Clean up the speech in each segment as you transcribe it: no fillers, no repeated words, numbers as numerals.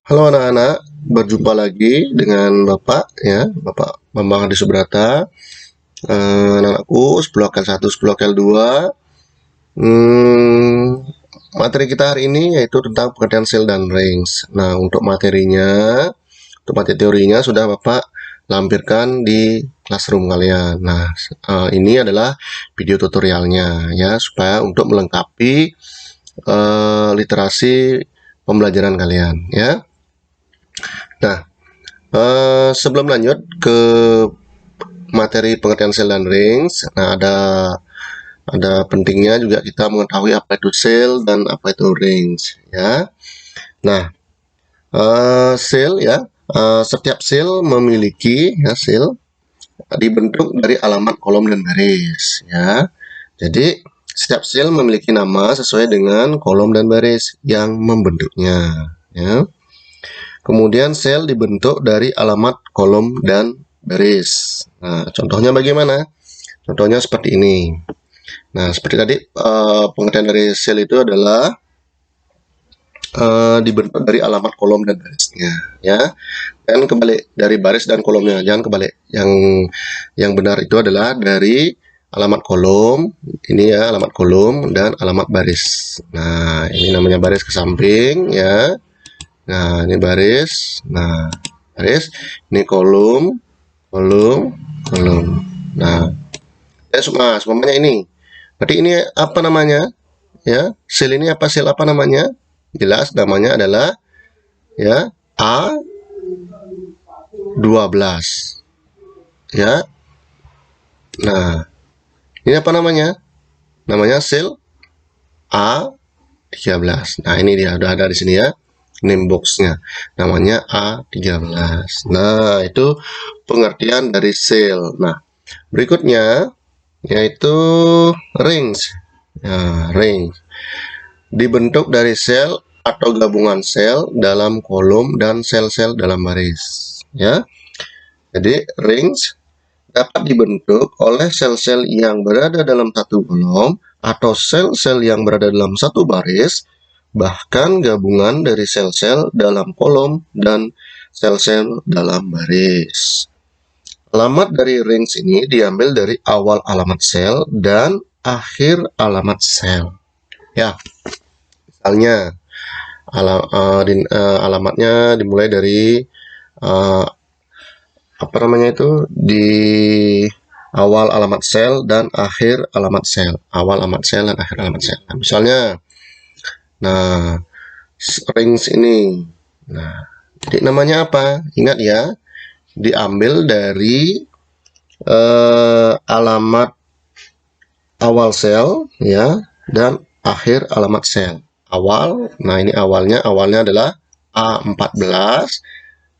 Halo anak-anak, berjumpa lagi dengan Bapak ya, Bapak Bambang Hadi Subrata. Anak-anakku, 10 1, 10 2. Materi kita hari ini yaitu tentang pengertian sel dan range. Nah, untuk materinya, untuk materi teorinya sudah Bapak lampirkan di classroom kalian. Nah, ini adalah video tutorialnya ya, supaya untuk melengkapi literasi pembelajaran kalian ya. Nah, sebelum lanjut ke materi pengertian sel dan range, nah ada pentingnya juga kita mengetahui apa itu sel dan apa itu range ya. Nah, sel ya, setiap sel memiliki ya, sel dibentuk dari alamat kolom dan baris ya. Jadi setiap sel memiliki nama sesuai dengan kolom dan baris yang membentuknya ya. Kemudian sel dibentuk dari alamat kolom dan baris. Nah, contohnya bagaimana? Contohnya seperti ini. Nah, seperti tadi pengertian dari sel itu adalah dibentuk dari alamat kolom dan barisnya, ya. Dan kebalik dari baris dan kolomnya, jangan kebalik. Yang benar itu adalah dari alamat kolom, ini ya alamat kolom dan alamat baris. Nah, ini namanya baris ke samping, ya. Nah, ini baris. Nah, baris. Ini kolom, kolom, kolom. Nah, semuanya ini. Berarti ini apa namanya? Ya, sel ini apa? Sel apa namanya? Jelas namanya adalah ya A12. Ya. Nah, ini apa namanya? Namanya sel A13. Nah, ini dia udah ada di sini ya. Name box-nya namanya A13. Nah, itu pengertian dari sel. Nah, berikutnya yaitu range. Nah, range dibentuk dari sel atau gabungan sel dalam kolom dan sel-sel dalam baris. Ya, jadi range dapat dibentuk oleh sel-sel yang berada dalam satu kolom atau sel-sel yang berada dalam satu baris, bahkan gabungan dari sel-sel dalam kolom dan sel-sel dalam baris. Alamat dari range ini diambil dari awal alamat sel dan akhir alamat sel. Ya, misalnya alamatnya dimulai dari apa namanya itu di awal alamat sel dan akhir alamat sel. Awal alamat sel dan akhir alamat sel. Nah, misalnya, nah range ini, nah jadi namanya apa? Ingat ya, diambil dari alamat awal sel ya dan akhir alamat sel. Awal, nah ini awalnya adalah A14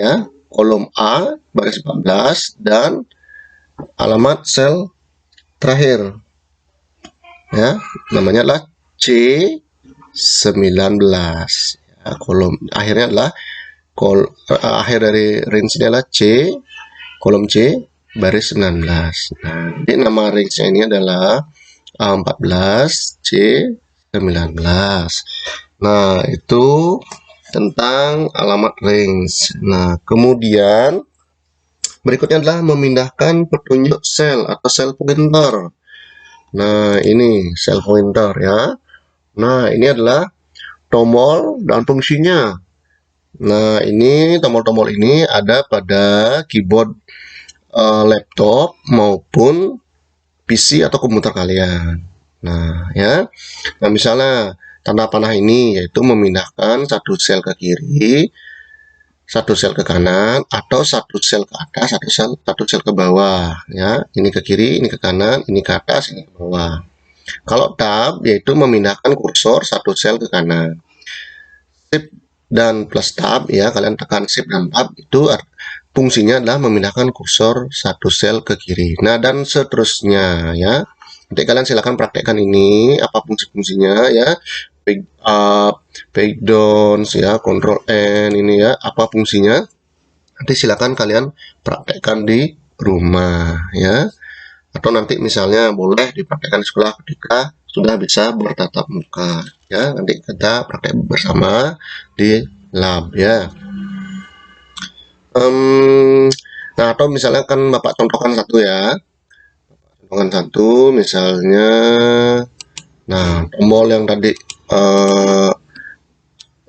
ya, kolom A baris 14 dan alamat sel terakhir ya, namanya adalah C19 ya, kolom akhirnya adalah akhir dari range ini adalah C, kolom C baris 19. Nah, jadi nama range ini adalah A14 C19. Nah, itu tentang alamat range. Nah, kemudian berikutnya adalah memindahkan petunjuk sel atau sel pointer. Nah, ini sel pointer ya. Nah, ini adalah tombol dan fungsinya. Nah, ini tombol-tombol ini ada pada keyboard laptop maupun PC atau komputer kalian. Nah, ya. Nah, misalnya tanda panah ini yaitu memindahkan satu sel ke kiri, satu sel ke kanan, atau satu sel ke atas, satu sel ke bawah ya. Ini ke kiri, ini ke kanan, ini ke atas, ini ke bawah. Kalau tab yaitu memindahkan kursor satu sel ke kanan. Shift dan plus tab ya, kalian tekan shift dan tab itu fungsinya adalah memindahkan kursor satu sel ke kiri. Nah, dan seterusnya ya. Nanti kalian silakan praktekkan ini apa fungsi-fungsinya ya. Page up, page down ya, control N ini ya, apa fungsinya. Nanti silakan kalian praktekkan di rumah ya. Atau nanti misalnya boleh dipraktekkan di sekolah ketika sudah bisa bertatap muka ya. Nanti kita praktek bersama di lab ya. Nah, atau misalnya kan Bapak contohkan satu ya. Contohkan satu, misalnya, nah, tombol yang tadi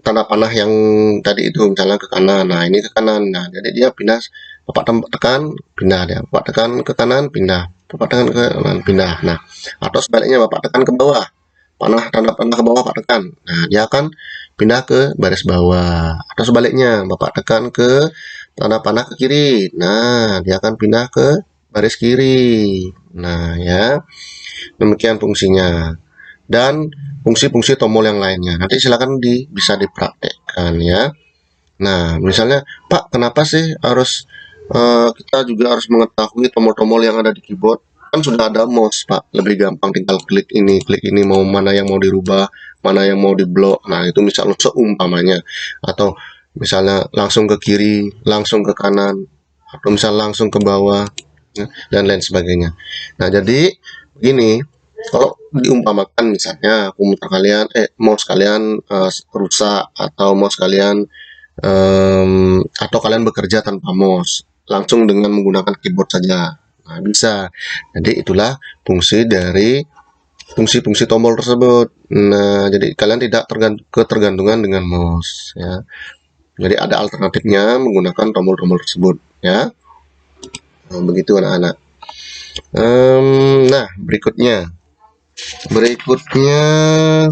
tanda panah yang tadi itu misalnya ke kanan. Nah, ini ke kanan. Nah, jadi dia pindah. Bapak tekan, pindah dia. Bapak tekan ke kanan, pindah. Bapak tekan ke kanan, pindah. Nah, atau sebaliknya Bapak tekan ke bawah. Tanda panah ke bawah Bapak tekan. Nah, dia akan pindah ke baris bawah. Atau sebaliknya, Bapak tekan ke tanda panah ke kiri. Nah, dia akan pindah ke baris kiri. Nah, ya. Demikian fungsinya. Dan fungsi-fungsi tombol yang lainnya. Nanti silakan bisa dipraktekkan ya. Nah, misalnya, Pak, kenapa sih kita juga harus mengetahui tombol-tombol yang ada di keyboard? Kan sudah ada mouse, Pak. Lebih gampang tinggal klik ini, mau mana yang mau dirubah, mana yang mau diblok. Nah, itu misalnya seumpamanya. Atau misalnya langsung ke kiri, langsung ke kanan, atau misalnya langsung ke bawah, ya, dan lain sebagainya. Nah, jadi begini, kalau diumpamakan misalnya komputer kalian, mouse kalian rusak, atau mouse kalian atau kalian bekerja tanpa mouse, langsung dengan menggunakan keyboard saja. Nah, bisa. Jadi itulah fungsi dari fungsi-fungsi tombol tersebut. Nah, jadi kalian tidak ketergantungan dengan mouse ya. Jadi ada alternatifnya menggunakan tombol-tombol tersebut ya. Nah, begitu anak-anak. Nah, berikutnya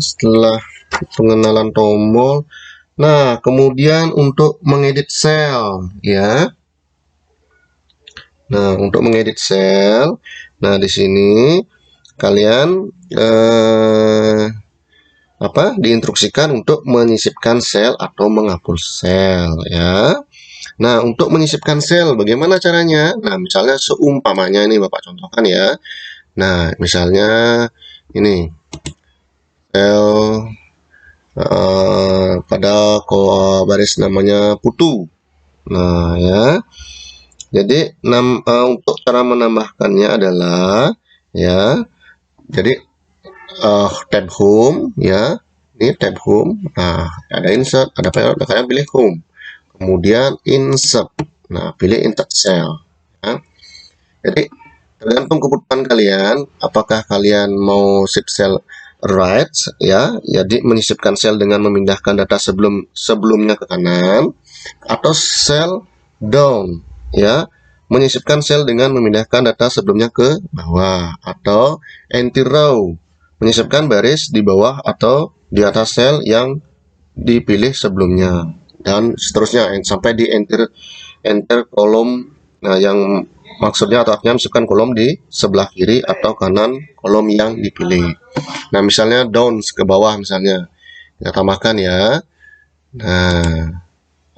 setelah pengenalan tombol, nah kemudian untuk mengedit sel ya. Nah, untuk mengedit sel, nah di sini kalian diinstruksikan untuk menyisipkan sel atau menghapus sel ya. Nah, untuk menyisipkan sel bagaimana caranya? Nah, misalnya seumpamanya ini Bapak contohkan ya. Nah, misalnya ini sel pada baris namanya putu. Nah, ya. Jadi untuk cara menambahkannya adalah ya. Jadi tab home ya. Ini tab home. Nah, ada insert, ada kalian pilih home. Kemudian insert. Nah, pilih insert cell. Ya. Jadi tergantung kebutuhan kalian, apakah kalian mau shift cell right ya, jadi menyisipkan sel dengan memindahkan data sebelumnya ke kanan, atau cell down ya, menyisipkan sel dengan memindahkan data sebelumnya ke bawah, atau anti row, menyisipkan baris di bawah atau di atas sel yang dipilih sebelumnya, dan seterusnya sampai di enter kolom. Nah, yang maksudnya atau artinya masukkan kolom di sebelah kiri atau kanan kolom yang dipilih. Nah, misalnya down ke bawah misalnya. Kita tambahkan ya. Nah,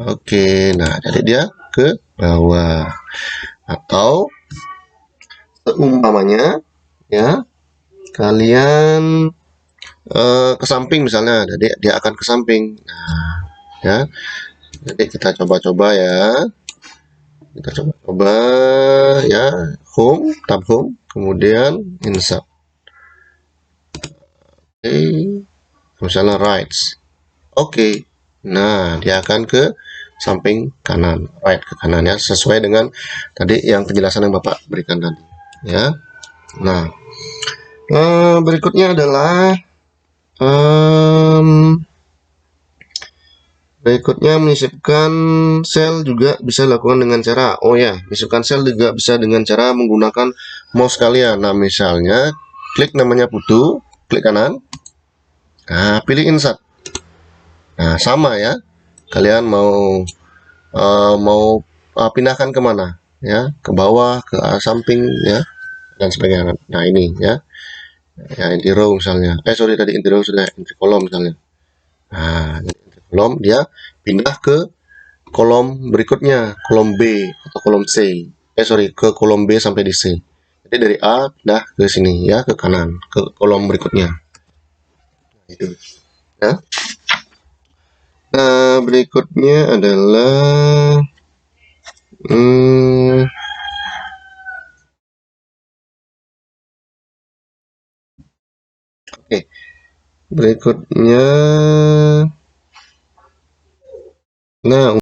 oke. Nah, jadi dia ke bawah. Atau seumpamanya ya, kalian ke samping misalnya. Jadi dia akan ke samping. Nah, ya. Jadi kita coba-coba ya. Kita coba ya, home, tab home, kemudian insert. Oke, misalnya right. Oke. Nah, dia akan ke samping kanan, right ke kanan ya, sesuai dengan tadi yang penjelasan yang Bapak berikan tadi ya. Nah, berikutnya adalah menyisipkan sel juga bisa dilakukan dengan cara, menyisipkan sel juga bisa dengan cara menggunakan mouse kalian. Nah, misalnya klik namanya putu, klik kanan, nah pilih insert. Nah, sama ya, kalian mau pindahkan kemana ya, ke bawah, ke samping ya, dan sebagainya. Nah, ini ya, inti row misalnya, tadi inti row sudah, inti kolom misalnya. Nah, inti kolom dia pindah ke kolom berikutnya, kolom B atau kolom C. Ke kolom B sampai di C. Jadi dari A pindah ke sini ya, ke kanan, ke kolom berikutnya. Itu. Ya. Nah, berikutnya adalah oke. Berikutnya, nah